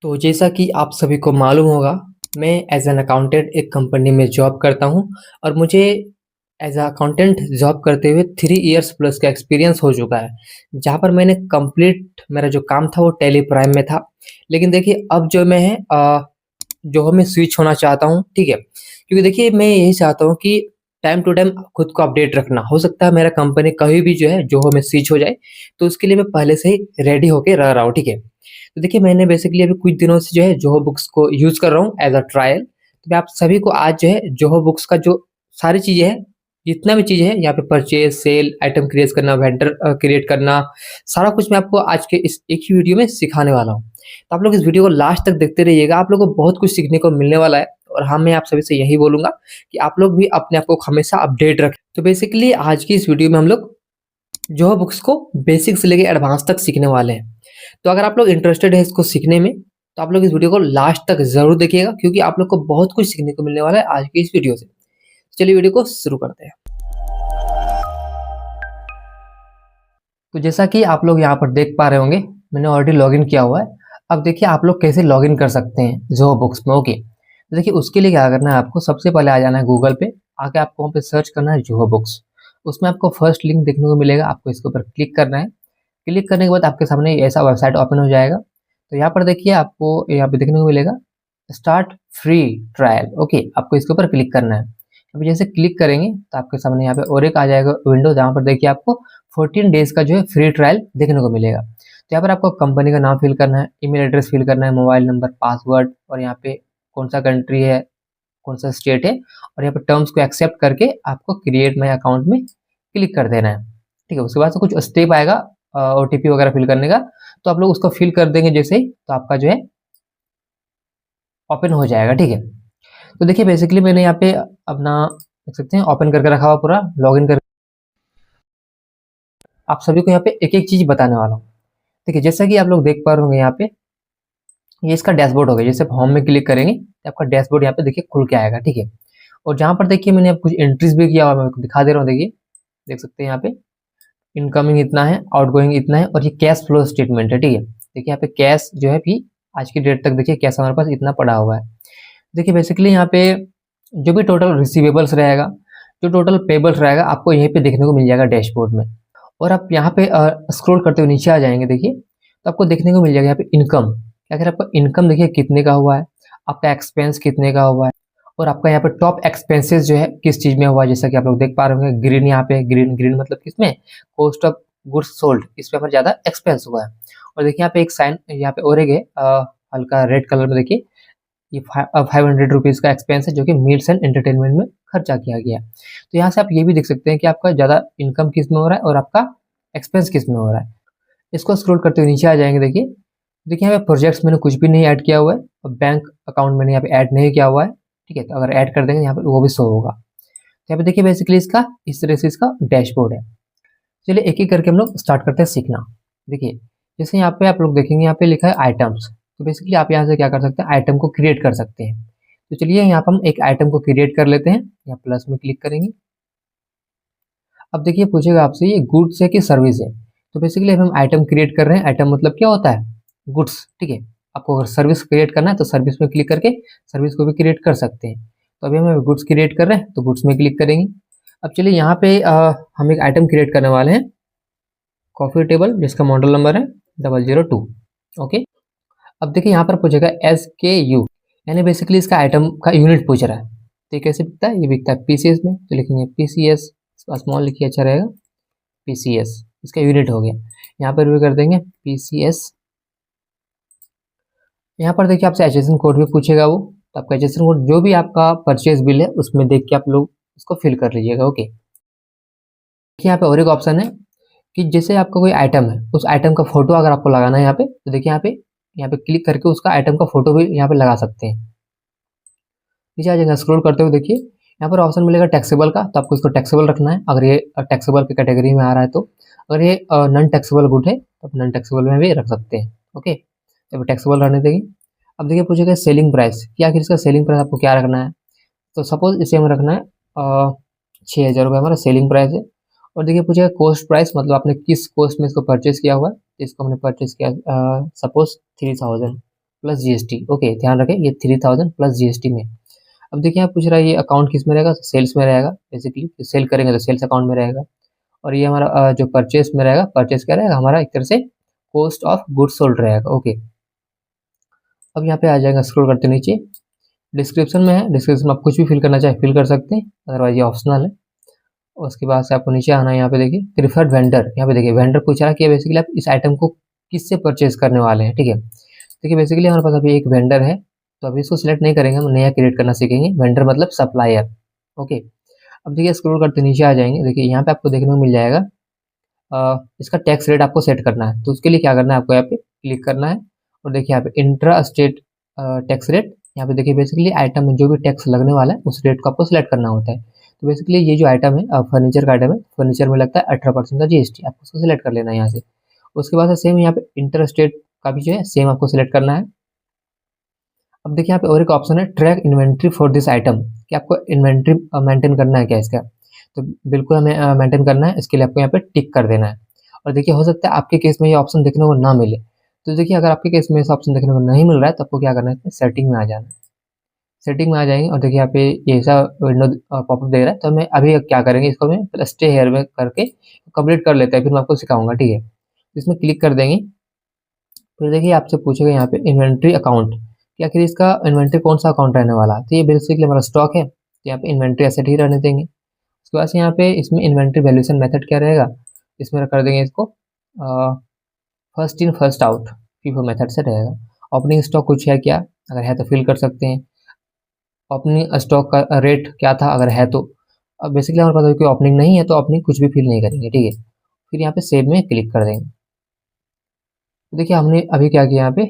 तो जैसा कि आप सभी को मालूम होगा, मैं एज़ एन अकाउंटेंट एक कंपनी में जॉब करता हूँ और मुझे एज़ अ अकाउंटेंट जॉब करते हुए 3 इयर्स प्लस का एक्सपीरियंस हो चुका है। जहाँ पर मैंने कंप्लीट मेरा जो काम था वो टैली प्राइम में था। लेकिन देखिए अब जो मैं है जोहो में स्विच होना चाहता हूँ, ठीक है? क्योंकि देखिए मैं यही चाहता हूँ कि टाइम टू टाइम खुद को अपडेट रखना। हो सकता है मेरा कंपनी कभी भी जो है जोहो में स्विच हो जाए, तो उसके लिए मैं पहले से ही रेडी होके रह रहा हूँ, ठीक है? तो देखिए मैंने बेसिकली अभी कुछ दिनों से जो है जोहो बुक्स को यूज़ कर रहा हूँ एज़ अ ट्रायल। तो मैं आप सभी को आज जो है जोहो बुक्स का जो सारी चीज़ें हैं, जितना भी चीज़ें हैं यहाँ पे परचेज़, सेल, आइटम क्रिएट करना, वेंडर क्रिएट करना, सारा कुछ मैं आपको आज के इस एक ही वीडियो में सिखाने वाला हूँ। तो आप लोग इस वीडियो को लास्ट तक देखते रहिएगा, आप लोगों को बहुत कुछ सीखने को मिलने वाला है। और हाँ, मैं आप सभी से यही बोलूँगा कि आप लोग भी अपने आप को हमेशा अपडेट रखें। तो बेसिकली आज की इस वीडियो में हम लोग जोहो बुक्स को बेसिक से लेके एडवांस तक सीखने वाले हैं। तो अगर आप लोग इंटरेस्टेड है इसको सीखने में, तो आप लोग इस वीडियो को लास्ट तक ज़रूर देखिएगा क्योंकि आप लोग को बहुत कुछ सीखने को मिलने वाला है आज की इस वीडियो से। चलिए वीडियो को शुरू करते हैं। तो जैसा कि आप लोग यहाँ पर देख पा रहे होंगे, मैंने ऑलरेडी लॉगिन किया हुआ है। अब देखिए आप लोग कैसे लॉगिन कर सकते हैं जोहो बुक्स में, ओके। तो देखिए उसके लिए क्या करना है, आपको सबसे पहले आ जाना है गूगल पे। आके आपको वहाँ पे सर्च करना है जोहो बुक्स। उसमें आपको फर्स्ट लिंक देखने को मिलेगा, आपको इसके ऊपर क्लिक करना है। क्लिक करने के बाद आपके सामने ऐसा वेबसाइट ओपन हो जाएगा। तो यहाँ पर देखिए आपको यहाँ पे देखने को मिलेगा स्टार्ट फ्री ट्रायल, ओके। आपको इसके ऊपर क्लिक करना है। अभी जैसे क्लिक करेंगे तो आपके सामने यहाँ पे और एक आ जाएगा विंडो, जहाँ पर देखिए आपको 14 डेज का जो है फ्री ट्रायल देखने को मिलेगा। तो यहाँ पर आपको कंपनी का नाम फिल करना है, ईमेल एड्रेस फिल करना है, मोबाइल नंबर, पासवर्ड, और यहाँ पे कौन सा कंट्री है, कौन सा स्टेट है, और यहाँ पे टर्म्स को एक्सेप्ट करके आपको क्रिएट माई अकाउंट में क्लिक कर देना है, ठीक है। उसके बाद से कुछ स्टेप आएगा ओटीपी वगैरह फिल करने का, तो आप लोग उसको फिल कर देंगे जैसे ही, तो आपका जो है ओपन हो जाएगा, ठीक है। तो देखिए बेसिकली मैंने यहाँ पे अपना देख सकते हैं ओपन करके रखा हुआ, पूरा लॉगिन कर। आप सभी को यहाँ पे एक एक चीज बताने वाला हूँ, ठीक है। जैसा कि आप लोग देख पा रहे होंगे यहाँ पे, ये इसका डैशबोर्ड हो गया। जैसे होम में क्लिक करेंगे तो आपका डैशबोर्ड यहाँ पे देखिए खुल के आएगा, ठीक है। और जहाँ पर देखिए मैंने कुछ एंट्रीज भी किया हुआ, मैं आपको दिखा दे रहा हूँ, देखिए देख सकते हैं यहाँ पे इनकमिंग इतना है, आउटगोइंग इतना है, और ये कैश फ्लो स्टेटमेंट है, ठीक है। देखिए यहाँ पे कैश जो है भी आज की डेट तक देखिए कैश हमारे पास इतना पड़ा हुआ है। देखिए बेसिकली यहाँ पे जो भी टोटल रिसीवेबल्स रहेगा, जो टोटल पेबल्स रहेगा, आपको यहीं पे देखने को मिल जाएगा डैशबोर्ड में। और आप यहाँ पे स्क्रॉल करते हुए नीचे आ जाएंगे, देखिए तो आपको देखने को मिल जाएगा यहाँ पे इनकम। अगर आपका इनकम देखिए कितने का हुआ है, आपका एक्सपेंस कितने का हुआ है, और आपका यहाँ पे टॉप एक्सपेंसेस जो है किस चीज में हुआ है। जैसा कि आप लोग देख पा रहे होंगे ग्रीन, यहाँ पे ग्रीन ग्रीन मतलब किसमें, कॉस्ट ऑफ गुड्स सोल्ड, इस पे हमारा ज्यादा एक्सपेंस हुआ है। और देखिए यहाँ पे एक साइन यहाँ पे और एक है हल्का रेड कलर में, देखिए ये 500 रुपीज़ का एक्सपेंस है जो कि मील्स एंड एंटरटेनमेंट में खर्चा किया गया है। तो यहाँ से आप ये भी देख सकते हैं कि आपका ज़्यादा इनकम किस में हो रहा है और आपका एक्सपेंस किस में हो रहा है। इसको स्क्रॉल करते हुए नीचे आ जाएंगे, देखिए देखिए यहाँ पे प्रोजेक्ट्स मैंने कुछ भी नहीं ऐड किया हुआ है, और बैंक अकाउंट मैंने यहाँ पे ऐड नहीं किया हुआ है, ठीक है। तो अगर ऐड कर देंगे यहाँ पे वो भी शो होगा। तो यहाँ पे देखिए बेसिकली इसका इस तरह से इसका डैशबोर्ड है। चलिए एक एक करके हम लोग स्टार्ट करते हैं सीखना। देखिए जैसे यहाँ पे आप लोग देखेंगे, यहाँ पे लिखा है आइटम्स। तो बेसिकली आप यहाँ से क्या कर सकते हैं, आइटम को क्रिएट कर सकते हैं। तो चलिए यहाँ पर हम एक आइटम को क्रिएट कर लेते हैं, यहाँ प्लस में क्लिक करेंगे। अब देखिए पूछेगा आपसे ये गुड्स है कि सर्विस है। तो बेसिकली हम आइटम क्रिएट कर रहे हैं। आइटम मतलब क्या होता है, गुड्स, ठीक है। आपको अगर सर्विस क्रिएट करना है तो सर्विस में क्लिक करके सर्विस को भी क्रिएट कर सकते हैं। तो अभी हम गुड्स क्रिएट कर रहे हैं तो गुड्स में क्लिक करेंगे। अब चलिए यहाँ पे हम एक आइटम क्रिएट करने वाले हैं, कॉफी टेबल, जिसका मॉडल नंबर है 002, ओके। अब देखिए यहाँ पर पूछेगा SKU, यानी बेसिकली इसका आइटम का यूनिट पूछ रहा है। तो ये कैसे बिकता है, ये बिकता है पीसीएस में। तो लिखेंगे पीसीएस, स्मॉल लिखिए अच्छा रहेगा, पीसीएस इसका यूनिट हो गया। यहाँ पर भी कर देंगे पीसीएस। यहाँ पर देखिए आपसे एचएसएन कोड भी पूछेगा वो, तो आपका एचएसएन कोड जो भी आपका परचेज बिल है उसमें देख के आप लोग इसको फिल कर लीजिएगा, ओके। देखिए यहाँ पे और एक ऑप्शन है कि जैसे आपका कोई आइटम है, उस आइटम का फोटो अगर आपको लगाना है यहाँ पे, तो देखिए यहाँ पे क्लिक करके उसका आइटम का फोटो भी यहाँ पे लगा सकते हैं। नीचे आ जाएगा, स्क्रॉल करते हुए देखिए यहाँ पर ऑप्शन मिलेगा टैक्सेबल का, तो आपको इसको टैक्सेबल रखना है अगर ये टैक्सेबल की कैटेगरी में आ रहा है। तो अगर ये नॉन टैक्सेबल गुड है तो आप नॉन टैक्सेबल में भी रख सकते हैं, ओके। तो टैक्सेबल रहने देंगे। अब देखिए पूछेगा सेलिंग प्राइस, कि आखिर इसका सेलिंग प्राइस आपको क्या रखना है। तो सपोज इसे हमें रखना है 6,000 रुपये हमारा सेलिंग प्राइस है। और देखिए पूछेगा कॉस्ट प्राइस, मतलब आपने किस कॉस्ट में इसको परचेज किया हुआ है। इसको हमने परचेज किया सपोज 3,000, प्लस जीएसटी। ओके, ध्यान रखें ये 3000 प्लस जीएसटी में। अब देखिए यहाँ पूछ रहा है ये अकाउंट किस में रहेगा, सेल्स में रहेगा। बेसिकली सेल करेंगे तो सेल्स अकाउंट में रहेगा। और ये हमारा जो परचेस में रहेगा, परचेस क्या रहेगा हमारा, एक तरह से कॉस्ट ऑफ गुड्स सोल्ड रहेगा। ओके, अब यहाँ पे आ जाएगा, स्क्रॉल करते नीचे, डिस्क्रिप्शन में है, डिस्क्रिप्शन में आप कुछ भी फिल करना चाहे फिल कर सकते हैं, अदरवाइज ये ऑप्शनल है। और उसके बाद से आपको नीचे आना है, यहाँ पे देखिए प्रीफर्ड वेंडर। यहाँ पे देखिए वेंडर पूछ रहा है कि बेसिकली आप इस आइटम को किससे परचेज करने वाले हैं। ठीक है, देखिए बेसिकली हमारे पास अभी एक वेंडर है, तो अभी इसको सिलेक्ट नहीं करेंगे, हम नया क्रिएट करना सीखेंगे। वेंडर मतलब सप्लायर। ओके, अब देखिए स्क्रॉल करते नीचे आ जाएंगे, देखिए यहाँ पे आपको देखने को मिल जाएगा इसका टैक्स रेट आपको सेट करना है। तो उसके लिए क्या करना है, आपको यहाँ पे क्लिक करना है और देखिए यहाँ पे इंट्रा स्टेट टैक्स रेट। यहाँ पे देखिए बेसिकली आइटम में जो भी टैक्स लगने वाला है उस रेट को आपको सिलेक्ट करना होता है। तो बेसिकली ये जो आइटम है फर्नीचर का आइटम है, फर्नीचर में लगता है 18% का जीएसटी, आपको उसको सिलेक्ट कर लेना है यहाँ से। उसके बाद सेम यहाँ पे इंटर स्टेट का भी जो है सेम आपको सिलेक्ट करना है। अब देखिए यहाँ पे और एक ऑप्शन है track inventory for this item, कि आपको इन्वेंट्री मेंटेन करना है क्या इसका। तो बिल्कुल हमें मेंटेन करना है, इसके लिए आपको यहाँ पे टिक कर देना है। और देखिए हो सकता है आपके केस में ये ऑप्शन देखने को ना मिले, तो देखिए अगर आपके केस में ऐसा ऑप्शन देखने को नहीं मिल रहा है तो आपको क्या करना है, सेटिंग में आ जाना है। सेटिंग में आ जाएंगे और देखिए यहाँ पे ये ऐसा विंडो पॉपअप दे रहा है, तो हमें अभी क्या करेंगे, इसको हमें स्टे हेयर में करके कंप्लीट कर लेते हैं, फिर मैं आपको सिखाऊंगा। ठीक है, इसमें क्लिक कर देंगे, फिर देखिए आपसे पूछेगा यहाँ पे इन्वेंट्री अकाउंट, कि आखिर इसका इन्वेंट्री कौन सा अकाउंट रहने वाला है। तो ये बेसिकली हमारा स्टॉक है, तो यहाँ पे इन्वेंट्री एसेट ही रहने देंगे। उसके बाद से यहाँ पे इसमें इन्वेंट्री वैल्यूएशन मेथड क्या रहेगा, इसमें कर देंगे इसको first in first out FIFO method से रहेगा। ओपनिंग स्टॉक कुछ है क्या, अगर है तो फिल कर सकते हैं। ओपनिंग स्टॉक का रेट क्या था, अगर है तो। अब बेसिकली हमारे पास कोई ओपनिंग नहीं है तो ओपनिंग कुछ भी फिल नहीं करेंगे। ठीक है, फिर यहाँ पे सेव में क्लिक कर देंगे। तो देखिए हमने अभी क्या किया, यहाँ पे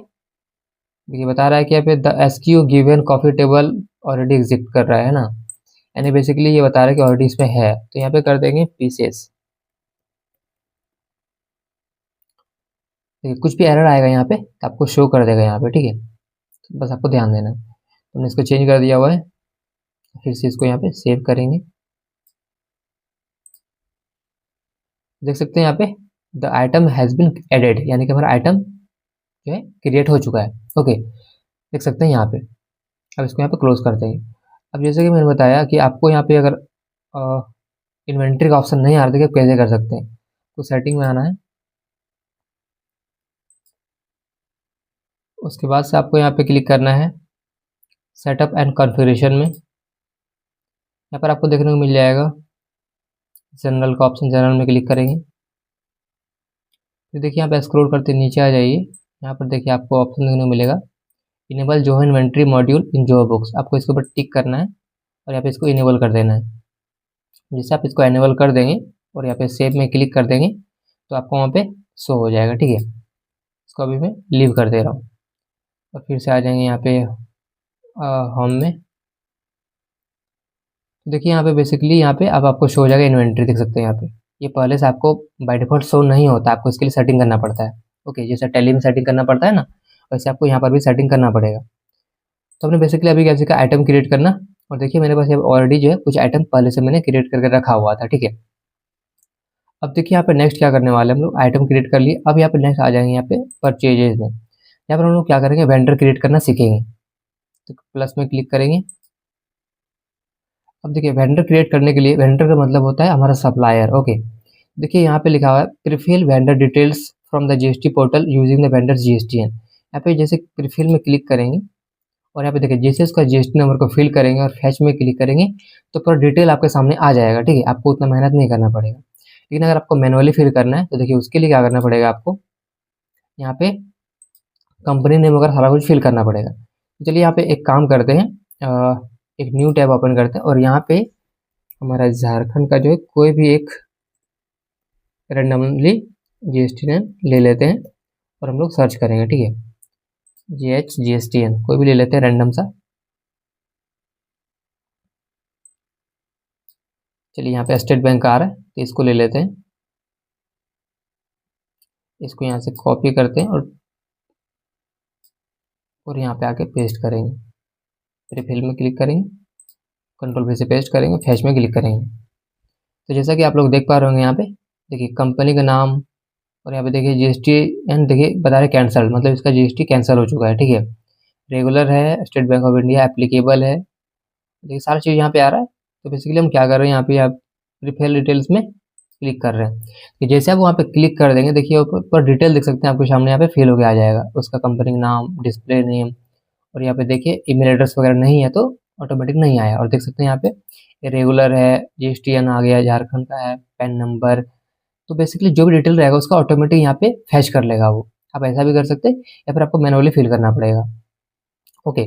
देखिए बता रहा है कि यहाँ पे the SQ given coffee table already exist कर रहा है ना, यानी बेसिकली ये बता रहा है कि ऑलरेडी इसमें है। तो यहाँ पे कर देंगे पीसेस। देखिए कुछ भी एरर आएगा यहाँ पे तो आपको शो कर देगा यहाँ पे। ठीक है, तो बस आपको ध्यान देना है। तो हमने इसको चेंज कर दिया हुआ है, फिर से इसको यहाँ पे सेव करेंगे। देख सकते हैं यहाँ पे the item has been added, यानी कि हमारा आइटम जो है क्रिएट हो चुका है। ओके, देख सकते हैं यहाँ पे। अब इसको यहाँ पे क्लोज कर देंगे। अब जैसे कि मैंने बताया कि आपको यहाँ पे अगर इन्वेंट्री का ऑप्शन नहीं आ रहा था कि आप कैसे कर सकते हैं, तो सेटिंग में आना है। उसके बाद से आपको यहाँ पे क्लिक करना है सेटअप एंड कॉन्फ़िगरेशन में। यहाँ पर आपको देखने को मिल जाएगा जनरल का ऑप्शन, जनरल में क्लिक करेंगे। फिर देखिए यहाँ पे स्क्रॉल करते नीचे आ जाइए, यहाँ पर देखिए आपको ऑप्शन देखने को मिलेगा enable Zoho inventory module in Zoho books. आपको इसके ऊपर टिक करना है और यहाँ पे इसको इनेबल कर देना है। जैसे आप इसको इनेबल कर देंगे और यहाँ पे सेव में क्लिक कर देंगे तो आपको वहाँ पे शो हो जाएगा। ठीक है, इसको अभी मैं लीव कर दे रहा हूँ और फिर से आ जाएंगे यहाँ पे होम में। देखिए यहाँ पे बेसिकली यहाँ पे अब आपको शो हो जाएगा इन्वेंट्री, देख सकते हैं यहाँ पे। ये पहले से आपको बाय डिफॉल्ट शो नहीं होता, आपको इसके लिए सेटिंग करना पड़ता है। ओके, जैसे टैली में सेटिंग करना पड़ता है ना, वैसे आपको यहाँ पर भी सेटिंग करना पड़ेगा। तो हमने बेसिकली अभी क्या सीखा, आइटम क्रिएट करना। और देखिए मेरे पास ऑलरेडी जो है कुछ आइटम पहले से मैंने क्रिएट करके रखा हुआ था। ठीक है, अब देखिए यहाँ पे नेक्स्ट क्या करने वाले हैं हम लोग, आइटम क्रिएट कर लिए। अब यहाँ पे नेक्स्ट आ जाएंगे यहाँ पे परचेजेज में। यहाँ पर हम लोग क्या करेंगे, वेंडर क्रिएट करना सीखेंगे। तो प्लस में क्लिक करेंगे। अब देखिए वेंडर क्रिएट करने के लिए, वेंडर का मतलब होता है हमारा सप्लायर। ओके, देखिए यहाँ पे लिखा हुआ है prefill vendor details from the GST portal using the vendor GSTN. यहाँ पे जैसे प्रीफिल में क्लिक करेंगे और यहाँ पे देखिए जैसे उसका जीएसटी नंबर को फिल करेंगे और फैच में क्लिक करेंगे तो पूरा डिटेल आपके सामने आ जाएगा। ठीक है, आपको उतना मेहनत नहीं करना पड़ेगा। लेकिन अगर आपको मैनुअली फिल करना है तो देखिए उसके लिए क्या करना पड़ेगा, आपको यहाँ पे कंपनी नेम वगैरह सारा कुछ फिल करना पड़ेगा। तो चलिए यहाँ पे एक काम करते हैं, एक न्यू टैब ओपन करते हैं और यहाँ पे हमारा झारखंड का जो है कोई भी एक रेंडमली जीएसटी नेम ले लेते हैं और हम लोग सर्च करेंगे। ठीक है, GHGSTN कोई भी ले लेते हैं रैंडम सा। चलिए यहाँ पे स्टेट बैंक आ रहा है तो इसको ले लेते हैं, इसको यहाँ से कॉपी करते हैं और यहाँ पे आके पेस्ट करेंगे। फिर फिल में क्लिक करेंगे, कंट्रोल V से पेस्ट करेंगे, फैच में क्लिक करेंगे। तो जैसा कि आप लोग देख पा रहे होंगे यहाँ पे देखिए कंपनी का नाम और यहाँ पे देखिए GSTN देखिए बता रहे कैंसल, मतलब इसका GST कैंसिल हो चुका है। ठीक है, रेगुलर है, state bank of India, applicable है, देखिए सारी चीज़ यहाँ पे आ रहा है। तो बेसिकली हम क्या कर रहे हैं, यहाँ पे आप प्रीफेल डिटेल्स में क्लिक कर रहे हैं। तो जैसे आप वहाँ पे क्लिक कर देंगे, देखिए ऊपर डिटेल देख सकते हैं, आपके सामने यहाँ पे फिल होके आ जाएगा, उसका कंपनी नाम, डिस्प्ले नेम, और यहाँ पे देखिए ईमेल एड्रेस वगैरह नहीं है तो ऑटोमेटिक नहीं आया। और देख सकते हैं यहाँ पे रेगुलर है, जीएसटीएन आ गया, झारखंड का है, पैन नंबर। तो बेसिकली जो भी डिटेल रहेगा उसका ऑटोमेटिक यहाँ पे फैच कर लेगा वो। आप ऐसा भी कर सकते हैं या फिर आपको मैनुअली फिल करना पड़ेगा। ओके,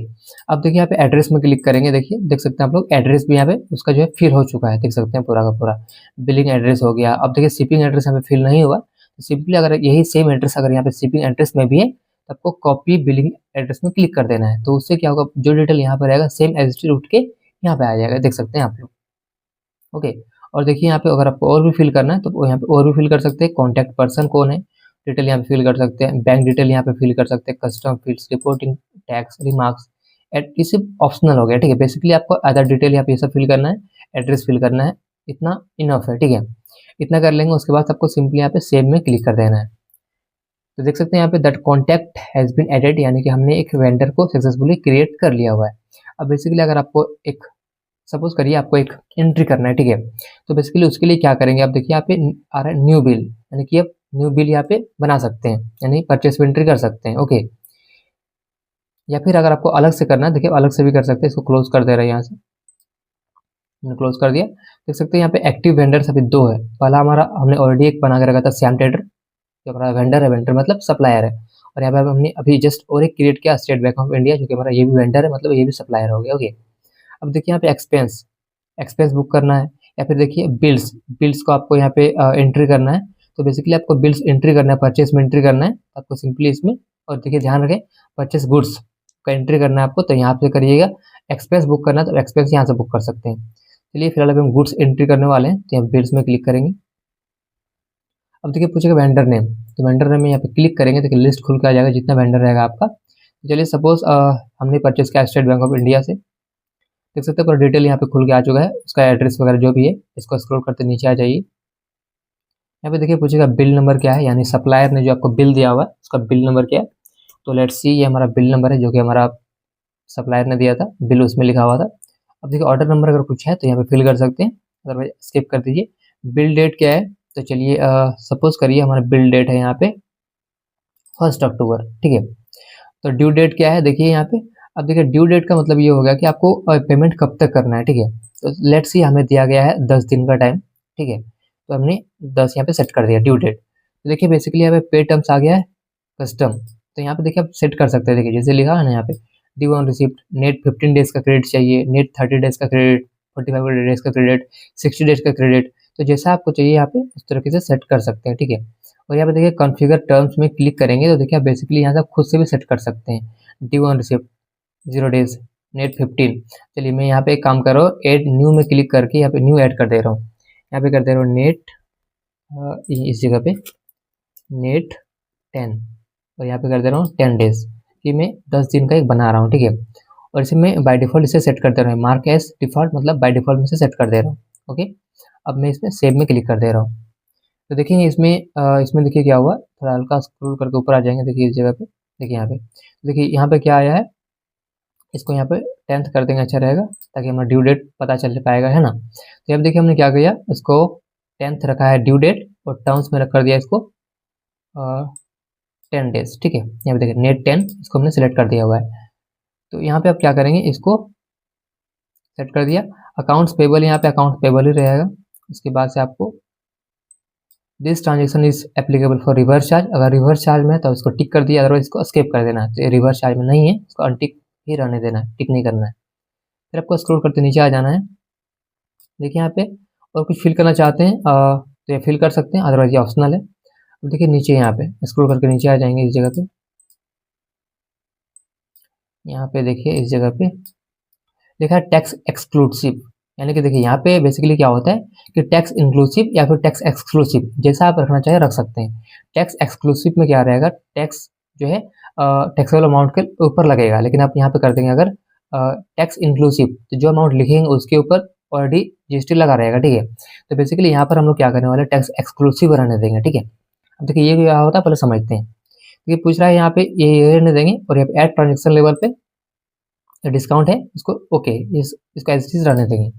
अब देखिए यहाँ पे एड्रेस में क्लिक करेंगे, देखिए देख सकते हैं आप लोग एड्रेस भी यहाँ पे उसका जो है फिल हो चुका है, देख सकते हैं पूरा का पूरा। बिलिंग एड्रेस हो गया। अब देखिए शिपिंग एड्रेस यहाँ पे फिल नहीं हुआ, तो सिंपली अगर यही सेम एड्रेस अगर यहाँ पे शिपिंग एड्रेस में भी है तो आपको कॉपी बिलिंग एड्रेस में क्लिक कर देना है। तो उससे क्या होगा, जो डिटेल यहाँ पर रहेगा सेम एज इट इज उठ के यहाँ पे आ जाएगा, देख सकते हैं आप लोग। ओके, और देखिए यहाँ पे अगर आपको और भी फिल करना है तो यहाँ पे और भी फिल कर सकते हैं। कॉन्टैक्ट पर्सन कौन है, डिटेल यहाँ पे फिल कर सकते हैं। बैंक डिटेल यहाँ पे फिल कर सकते हैं। Custom fields, reporting, tax, remarks, ये सिर्फ ऑप्शनल हो गया, ठीक है। बेसिकली आपको अदर डिटेल यहाँ पे ये सब फिल करना है, एड्रेस फिल करना है, इतना इनफ है, ठीक है। इतना कर लेंगे, उसके बाद आपको सिंपली यहाँ पे सेव में क्लिक कर देना है। तो देख सकते हैं यहाँ पे that contact has been added, यानी कि हमने एक वेंडर को सक्सेसफुली क्रिएट कर लिया हुआ है। अब बेसिकली अगर आपको एक सपोज करिए आपको एक एंट्री करना है, ठीक है। तो बेसिकली उसके लिए क्या करेंगे, आप देखिए यहाँ पे आ रहा है न्यू बिल, यानी कि आप न्यू बिल यहाँ पे बना सकते हैं, यानी परचेस एंट्री कर सकते हैं। ओके, या फिर अगर आपको अलग से करना है, देखिए अलग से भी कर सकते हैं। इसको क्लोज कर दे रहे हैं, यहाँ से मैंने क्लोज कर दिया। देख सकते हैं यहाँ पे एक्टिव वेंडर्स अभी 2 है। पहला हमारा हमने ऑलरेडी एक बना के रखा था, श्याम ट्रेडर, जो हमारा वेंडर है, वेंडर मतलब सप्लायर है। और यहाँ पे हमने अभी जस्ट और एक क्रिएट किया, स्टेट बैंक ऑफ इंडिया, जो कि हमारा ये भी वेंडर है, मतलब ये भी सप्लायर हो गया। ओके, अब देखिए यहाँ पे एक्सपेंस, एक्सपेंस बुक करना है, या फिर देखिए बिल्स, बिल्स को आपको यहाँ पे एंट्री करना है। तो बेसिकली आपको बिल्स एंट्री करना है, परचेस में एंट्री करना है आपको सिंपली इसमें। और देखिए ध्यान रखें, परचेस गुड्स का एंट्री करना है आपको, तो यहाँ पे करिएगा। एक्सपेंस बुक करना है तो एक्सपेंस यहाँ से बुक कर सकते हैं। चलिए फिलहाल अभी हम गुड्स एंट्री करने वाले हैं, तो यहाँ बिल्स में क्लिक करेंगे। अब देखिए पूछेगा वेंडर नेम, तो वेंडर नेम में यहाँ पे क्लिक करेंगे, देखिए लिस्ट खुल के आ जाएगा जितना वेंडर रहेगा आपका। तो चलिए सपोज हमने परचेस किया स्टेट बैंक ऑफ इंडिया से, देख सकते हैं पूरा डिटेल यहाँ पे खुल के आ चुका है, उसका एड्रेस वगैरह जो भी है। इसको स्क्रॉल करते नीचे आ जाइए, यहाँ पे देखिए पूछेगा बिल नंबर क्या है, यानी सप्लायर ने जो आपको बिल दिया हुआ है उसका बिल नंबर क्या है। तो लेट्स सी, ये हमारा बिल नंबर है जो कि हमारा सप्लायर ने दिया था, बिल उसमें लिखा हुआ था। अब देखिए ऑर्डर नंबर अगर कुछ है तो यहाँ पे फिल कर सकते हैं, अदरवाइज स्किप कर दीजिए। बिल डेट क्या है, तो चलिए सपोज करिए हमारा बिल डेट है यहाँ पे 1 अक्टूबर, ठीक है। तो ड्यू डेट क्या है, देखिए यहाँ पे। अब देखिए ड्यू डेट का मतलब ये हो गया कि आपको पेमेंट कब तक करना है, ठीक है। तो लेट्स सी हमें दिया गया है 10 दिन का टाइम, ठीक है। तो हमने 10 यहाँ पे सेट कर दिया ड्यू डेट। तो देखिए बेसिकली यहाँ पे पे टर्म्स आ गया है कस्टम, तो यहाँ पे देखिए आप सेट कर सकते हैं। देखिए जैसे लिखा है ना यहाँ पे, due on receipt, net 15 days का क्रेडिट चाहिए, नेट 30 डेज का क्रेडिट, 45 डेज का क्रेडिट, 60 डेज का क्रेडिट। तो जैसा आपको चाहिए यहाँ पे उस तरीके से सेट कर सकते हैं, ठीक है। और यहाँ पे देखिए कॉन्फ़िगर टर्म्स में क्लिक करेंगे तो देखिए आप बेसिकली यहाँ से खुद से भी सेट कर सकते हैं। Due on receipt 0 days, net 15। चलिए मैं यहाँ पे एक काम कर रहा हूँ, ऐड न्यू में क्लिक करके यहाँ पे न्यू ऐड कर दे रहा हूँ। यहाँ पे कर दे रहा हूँ नेट, इस जगह पे नेट 10, और यहाँ पे कर दे रहा हूँ 10 डेज, कि मैं 10 दिन का एक बना रहा हूँ, ठीक है। और इसे मैं बाय डिफ़ॉल्ट इसे सेट कर दे रहा हूँ, मार्क एज डिफ़ॉल्ट, मतलब बाय डिफ़ॉल्ट में से सेट कर दे रहा हूँ। ओके, अब मैं इसमें सेव में क्लिक कर दे रहा हूँ। तो देखिए इसमें देखिए क्या हुआ, थोड़ा हल्का स्क्रॉल करके ऊपर आ जाएंगे, देखिए इस जगह पे, देखिए यहाँ पे, देखिए यहाँ पे क्या आया है, इसको यहाँ पे 10th कर देंगे, अच्छा रहेगा, ताकि हमारा ड्यू डेट पता चल पाएगा, है ना। तो अब देखिए हमने क्या किया, इसको 10th रखा है ड्यू डेट, और टर्म्स में रख कर दिया इसको 10 डेज, ठीक है। यहाँ पे देखिए नेट 10, इसको हमने सिलेक्ट कर दिया हुआ है। तो यहाँ पे आप क्या करेंगे, इसको सेट कर दिया। अकाउंट्स पेबल, यहाँ पे अकाउंट पेबल ही रहेगा। उसके बाद से आपको this transaction is applicable for reverse charge, अगर रिवर्स चार्ज में है तो इसको टिक कर दिया, अदरवाइज इसको स्किप कर देना है। तो ये रिवर्स चार्ज में नहीं है, इसको अनटिक ही रहने देना है, टिक नहीं करना है। फिर आपको स्क्रॉल करते नीचे आ जाना है। देखिए यहाँ पे और कुछ फिल करना चाहते हैं तो ये फिल कर सकते हैं, अदरवाइज ये ऑप्शनल है। अब देखिए नीचे यहाँ पे स्क्रॉल करके नीचे आ जाएंगे, इस जगह पे, यहाँ पे देखिए इस जगह पे लिखा है टैक्स एक्सक्लूसिव, यानी कि देखिए यहाँ पे बेसिकली क्या होता है कि टैक्स इंक्लूसिव या फिर टैक्स एक्सक्लूसिव, जैसा आप रखना चाहे रख सकते हैं। टैक्स एक्सक्लूसिव में क्या रहेगा, टैक्स जो है टैक्सेबल अमाउंट के ऊपर लगेगा, लेकिन आप यहाँ पे कर देंगे अगर टैक्स इंक्लूसिव, तो जो अमाउंट लिखेंगे उसके ऊपर ऑलरेडी जीएसटी लगा रहेगा, ठीक है। तो बेसिकली यहाँ पर हम लोग क्या करने वाले, टैक्स एक्सक्लूसिव रहने देंगे, ठीक है। अब देखिए ये क्या होता है पहले समझते हैं। ये पूछ रहा है यहाँ पे ये रहने देंगे, और यहाँ पे ऐड ट्रांजेक्शन लेवल पे डिस्काउंट है इसको ओके, इसको एज इट इज रहने देंगे।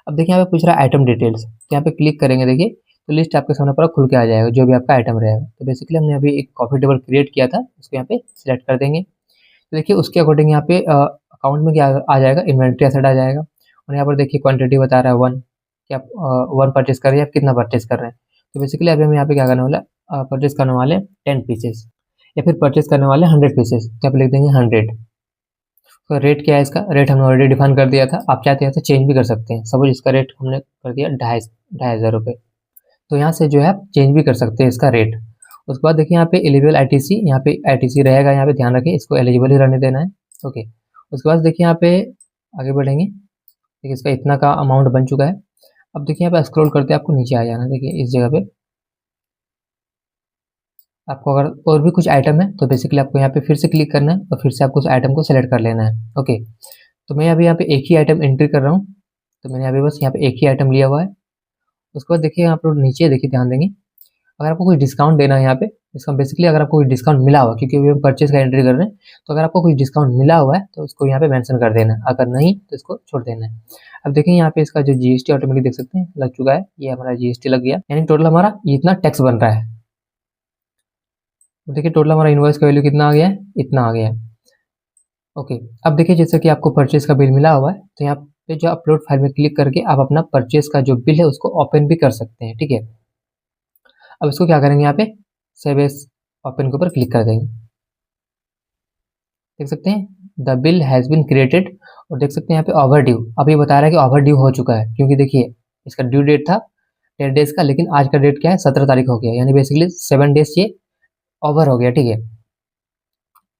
अब देखिए यहाँ पे पूछ रहा है आइटम डिटेल्स, तो यहाँ पे क्लिक करेंगे देखिए तो लिस्ट आपके सामने पूरा खुल के आ जाएगा जो भी आपका आइटम रहेगा। तो बेसिकली हमने अभी एक कॉफी टेबल क्रिएट किया था, उसको यहाँ पे सिलेक्ट कर देंगे। तो देखिए उसके अकॉर्डिंग यहाँ पे अकाउंट में क्या आ जाएगा, इन्वेंट्री एसेट आ जाएगा। और यहाँ पर देखिए क्वांटिटी बता रहा है 1 कि आप 1 परचेस कर रहे हैं, आप कितना परचेस कर रहे हैं। तो बेसिकली अभी हम यहाँ पे क्या करने वाला है, परचेस करने वाले 10 पीसेस या फिर परचेस करने वाले 100 पीसेस, तो आप लिख देंगे 100। तो रेट क्या है, इसका रेट हमने ऑलरेडी डिफाइन कर दिया था, आप चाहते हैं तो चेंज भी कर सकते हैं। सपोज इसका रेट हमने कर दिया 2,500 तो यहाँ से जो है आप चेंज भी कर सकते हैं इसका रेट। उसके बाद देखिए यहाँ पे एलिजिबल आईटीसी, यहाँ पे आईटीसी रहेगा, यहाँ पे ध्यान रखें इसको एलिजिबल ही रहने देना है। ओके, उसके बाद देखिए यहाँ पे आगे बढ़ेंगे, देखिए इसका इतना का अमाउंट बन चुका है। अब देखिए यहाँ पे स्क्रॉल करते हैं, आपको नीचे आ जाना, देखिए इस जगह पे आपको अगर और भी कुछ आइटम है तो बेसिकली आपको यहाँ पे फिर से क्लिक करना है और फिर से आपको उस आइटम को सेलेक्ट कर लेना है। ओके, तो मैं अभी यहाँ पे एक ही आइटम एंट्री कर रहा हूँ, तो मैंने अभी बस यहाँ पे एक ही आइटम लिया हुआ है। उसके बाद देखिए आप लोग नीचे देखिए ध्यान देंगे, अगर आपको कोई डिस्काउंट देना है यहाँ पे, इसका बेसिकली अगर आपको कोई डिस्काउंट मिला हुआ, क्योंकि अभी हम परचेज का एंट्री कर रहे हैं, तो अगर आपको कोई डिस्काउंट मिला हुआ है तो उसको यहाँ पे मेंशन कर देना है, अगर नहीं तो इसको छोड़ देना है। अब देखिए यहाँ पे इसका जो जीएसटी ऑटोमेटिक देख सकते हैं लग चुका है, ये हमारा जीएसटी लग गया, यानी टोटल हमारा इतना टैक्स बन रहा है। तो देखिए टोटल हमारा इनवॉइस का वैल्यू कितना आ गया है, इतना आ गया है। ओके, अब देखिए जैसे कि आपको परचेज का बिल मिला हुआ है, तो यहाँ पे जो अपलोड फाइल में क्लिक करके आप अपना परचेज का जो बिल है उसको ओपन भी कर सकते हैं। ठीक है, अब इसको क्या करेंगे, यहाँ पे सेव एज ओपन के ऊपर क्लिक कर देंगे। देख सकते हैं the bill has been created, और देख सकते हैं यहाँ पे ओवर ड्यू, अब ये बता रहा है कि ओवर ड्यू हो चुका है, क्योंकि देखिए इसका ड्यू डेट था 10 डेज का, लेकिन आज का डेट क्या है 17 तारीख हो गया, यानी बेसिकली 7 डेज ये ओवर हो गया। ठीक है,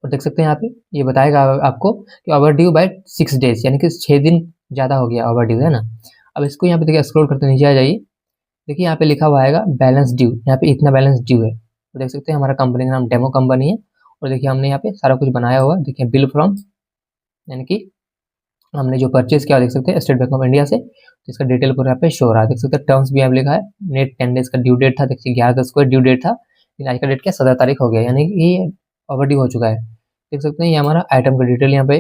और देख सकते हैं यहाँ पे ये बताएगा आपको कि ओवर ड्यू बाय 6 डेज, यानी कि 6 दिन ज़्यादा हो गया ओवर ड्यू, है ना। अब इसको यहाँ पे देखिए स्क्रॉल करते नीचे आ जाइए, देखिए यहाँ पे लिखा हुआ आएगा बैलेंस ड्यू, यहाँ पे इतना बैलेंस ड्यू है। तो देख सकते हैं हमारा कंपनी का नाम डेमो कंपनी है, और देखिए हमने यहाँ पे सारा कुछ बनाया हुआ है। देखिए बिल फ्रॉम, यानी कि हमने जो परचेज किया देख सकते हैं स्टेट बैंक ऑफ इंडिया से, तो इसका डिटेल पूरा यहाँ पे शो हो रहा है। देख सकते हैं टर्म्स भी यहाँ पे लिखा है, नेट 10 डेज का ड्यू डेट था, देखिए 11/10 को ड्यू डेट था, लेकिन आज का डेट क्या 17 तारीख हो गया, यानी कि ये ओवर ड्यू हो चुका है। देख सकते हैं ये हमारा आइटम का डिटेल यहाँ पे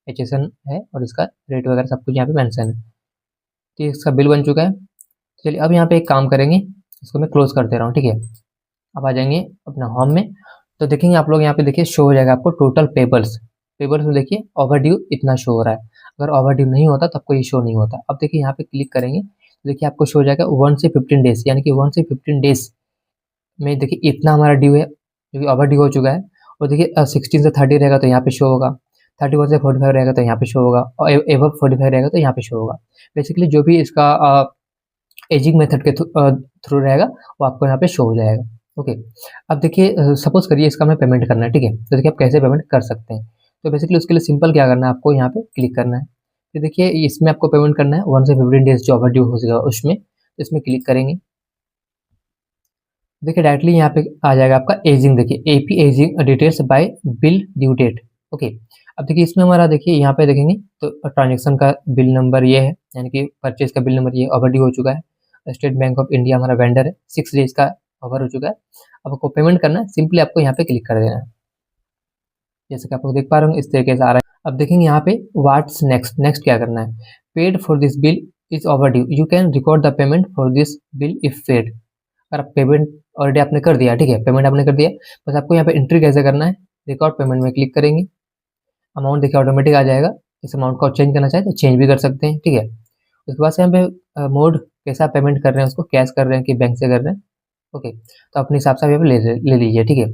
एचएसएन है, और इसका रेट वगैरह सब कुछ यहाँ पे मेंशन है। तो इसका बिल बन चुका है। चलिए अब यहाँ पे एक काम करेंगे, इसको मैं क्लोज कर दे रहा हूँ। ठीक है, अब आ जाएंगे अपना होम में, तो देखेंगे आप लोग यहाँ पे देखिए शो हो जाएगा आपको टोटल पेबल्स, पेबल्स में देखिए ओवर ड्यू इतना शो हो रहा है। अगर ओवर ड्यू नहीं होता तो आपको ये शो नहीं होता। अब देखिए यहाँ पे क्लिक करेंगे तो देखिए आपको शो हो जाएगा 1 से 15 डेज, यानी कि 1 से 15 डेज में देखिए इतना हमारा ड्यू है जो कि ओवर ड्यू हो चुका है। और देखिए 16 से 30 रहेगा तो यहाँ पे शो होगा, 31 से 45 रहेगा तो यहाँ पे शो होगा, और एबव 45 रहेगा तो यहाँ पे शो होगा। बेसिकली जो भी इसका एजिंग मेथड के थ्रू रहेगा वो आपको यहाँ पे शो हो जाएगा। ओके, अब देखिए सपोज करिए इसका हमें पेमेंट करना है। ठीक है, तो देखिए आप कैसे पेमेंट कर सकते हैं। तो बेसिकली उसके लिए सिंपल क्या करना है, आपको यहाँ पे क्लिक करना है। तो देखिए इसमें आपको पेमेंट करना है 1 से 15 डेज जो ओवर ड्यू हो जाएगा उसमें, तो इसमें क्लिक करेंगे। देखिए डायरेक्टली यहाँ पे आ जाएगा आपका एजिंग, देखिए AP ageing details by bill due date. Okay, अब देखिए इसमें हमारा देखिए यहाँ पे देखेंगे तो ट्रांजेक्शन का बिल नंबर ये है, यानी कि परचेज का बिल नंबर ये ओवर ड्यू हो चुका है। स्टेट बैंक ऑफ इंडिया हमारा वेंडर है, 6 डेज का ओवर हो चुका है। अब आपको पेमेंट करना है, सिंपली आपको यहाँ पे क्लिक कर देना है। जैसे कि आप लोग देख पा रहे होंगे इस तरीके से आ रहा है। अब देखेंगे यहाँ पे व्हाट्स नेक्स्ट, नेक्स्ट क्या करना है, paid for this bill is over due, you can record the payment for this bill if paid. अगर आप पेमेंट ऑलरेडी आपने कर दिया, ठीक है, पेमेंट आपने कर दिया, बस आपको यहाँ पे एंट्री कैसे करना है, रिकॉर्ड पेमेंट में क्लिक करेंगे, अमाउंट देखिए ऑटोमेटिक आ जाएगा। इस अमाउंट को चेंज करना चाहे तो चेंज भी कर सकते हैं। ठीक है, उसके बाद से यहाँ पे मोड कैसा पेमेंट कर रहे हैं, उसको कैश कर रहे हैं कि बैंक से कर रहे हैं। ओके, तो अपने हिसाब से यहाँ पे ले लीजिए। ठीक है,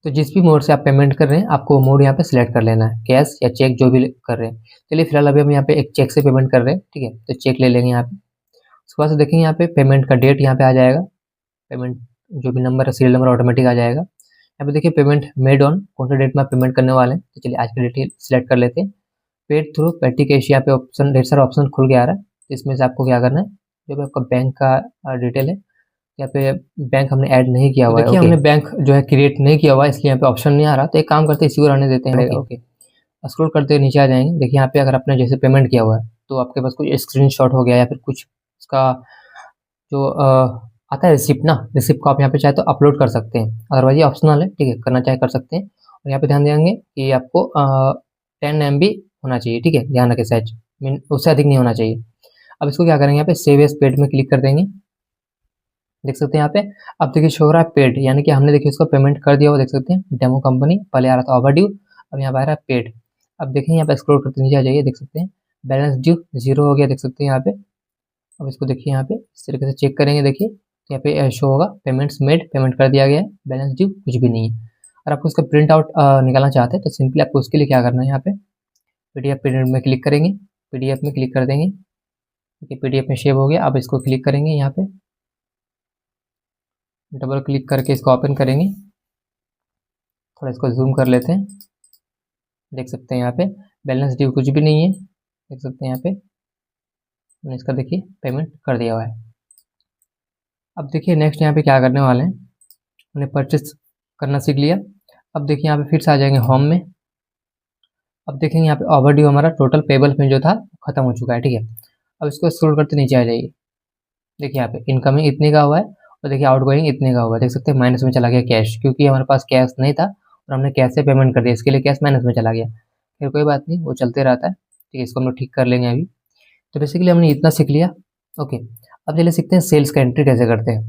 तो जिस भी मोड से आप पेमेंट कर रहे हैं आपको मोड यहाँ पे सिलेक्ट कर लेना है, कैश या चेक जो भी कर रहे हैं। चलिए फिलहाल अभी हम यहाँ पे एक चेक से पेमेंट कर रहे हैं। ठीक है, तो चेक ले लेंगे यहाँ पे। उसके बाद से देखेंगे यहाँ पे पेमेंट का डेट यहाँ पे आ जाएगा, पेमेंट जो भी नंबर है सीरियल नंबर ऑटोमेटिक आ जाएगा। यहाँ पे देखिए पेमेंट मेड ऑन, कौन सा डेट में आप पेमेंट करने वाले हैं, तो चलिए आज की डेट सिलेक्ट कर लेते हैं। पेड थ्रू पेटी कैश, यहाँ पे ऑप्शन ढेर सारा ऑप्शन खुल के आ रहा है, तो इसमें से आपको क्या करना है, जो भी आपका बैंक का डिटेल है, यहाँ पे बैंक हमने ऐड नहीं किया हुआ है। देखिए हमने बैंक जो है क्रिएट नहीं किया हुआ है, इसलिए यहाँ पे ऑप्शन नहीं आ रहा, तो एक काम करते हैं इसी को रहने देते हैं। ओके, स्क्रॉल करते हुए नीचे आ जाएंगे, देखिए यहाँ पे अगर आपने जैसे पेमेंट किया हुआ है तो आपके पास कुछ स्क्रीनशॉट हो गया या फिर कुछ उसका जो आता है रिसिप्ट ना, रिसिप्ट को आप यहाँ पे चाहे तो अपलोड कर सकते हैं, अदरवाइज ये ऑप्शनल है। ठीक है, करना चाहे कर सकते हैं। और यहाँ पे ध्यान देंगे कि आपको 10 MB होना चाहिए, ठीक है, ध्यान रखें सहज, उससे अधिक नहीं होना चाहिए। अब इसको क्या करेंगे, यहाँ पे सेव एज पेड में क्लिक कर देंगे। देख सकते हैं यहाँ पे अब देखिए शो हो रहा है पेड, यानी कि हमने देखिए उसको पेमेंट कर दिया हुआ, देख सकते हैं डेमो कंपनी, पहले आ रहा था ओवरड्यू, अब यहाँ पे आ रहा है पेड। अब देखें यहाँ पे स्क्रॉल करते नीचे आ जाइए, देख सकते हैं बैलेंस ड्यू 0 हो गया, देख सकते हैं यहाँ पे। अब इसको देखिए यहाँ पे इस तरीके से चेक करेंगे, देखिए तो यहाँ पे शो होगा पेमेंट्स मेड, पेमेंट कर दिया गया है, बैलेंस ड्यू कुछ भी नहीं है। और आपको उसका प्रिंट आउट निकालना चाहते हैं तो सिंपली आपको उसके लिए क्या करना है, यहाँ पे पीडीएफ प्रिंट में क्लिक करेंगे, पीडीएफ में क्लिक कर देंगे, ठीक है, पीडीएफ में सेव हो गया। अब इसको क्लिक करेंगे, यहाँ पे डबल क्लिक करके इसको ओपन करेंगे, थोड़ा इसको जूम कर लेते हैं, देख सकते हैं यहाँ पे बैलेंस ड्यू कुछ भी नहीं है, देख सकते हैं यहाँ पे मैंने इसका देखिए पेमेंट कर दिया हुआ है। अब देखिए नेक्स्ट यहाँ पे क्या करने वाले हैं, हमने परचेस करना सीख लिया। अब देखिए यहाँ पे फिर से आ जाएंगे होम में। अब देखेंगे यहाँ पे ओवरड्यू हमारा टोटल पेबल में जो था खत्म हो चुका है, ठीक है। अब इसको स्क्रॉल करते नीचे आ जाइए, देखिए यहाँ पे इनकमिंग इतने का हुआ है और देखिए आउटगोइंग इतने का हुआ है, देख सकते हैं माइनस में चला गया कैश, क्योंकि हमारे पास कैश नहीं था और हमने कैश से पेमेंट कर दिया, इसके लिए कैश माइनस में चला गया। फिर कोई बात नहीं, वो चलते रहता है, ठीक है, इसको हम लोग ठीक कर लेंगे अभी। तो बेसिकली हमने इतना सीख लिया, ओके। अब चलिए सीखते हैं सेल्स का एंट्री कैसे करते हैं।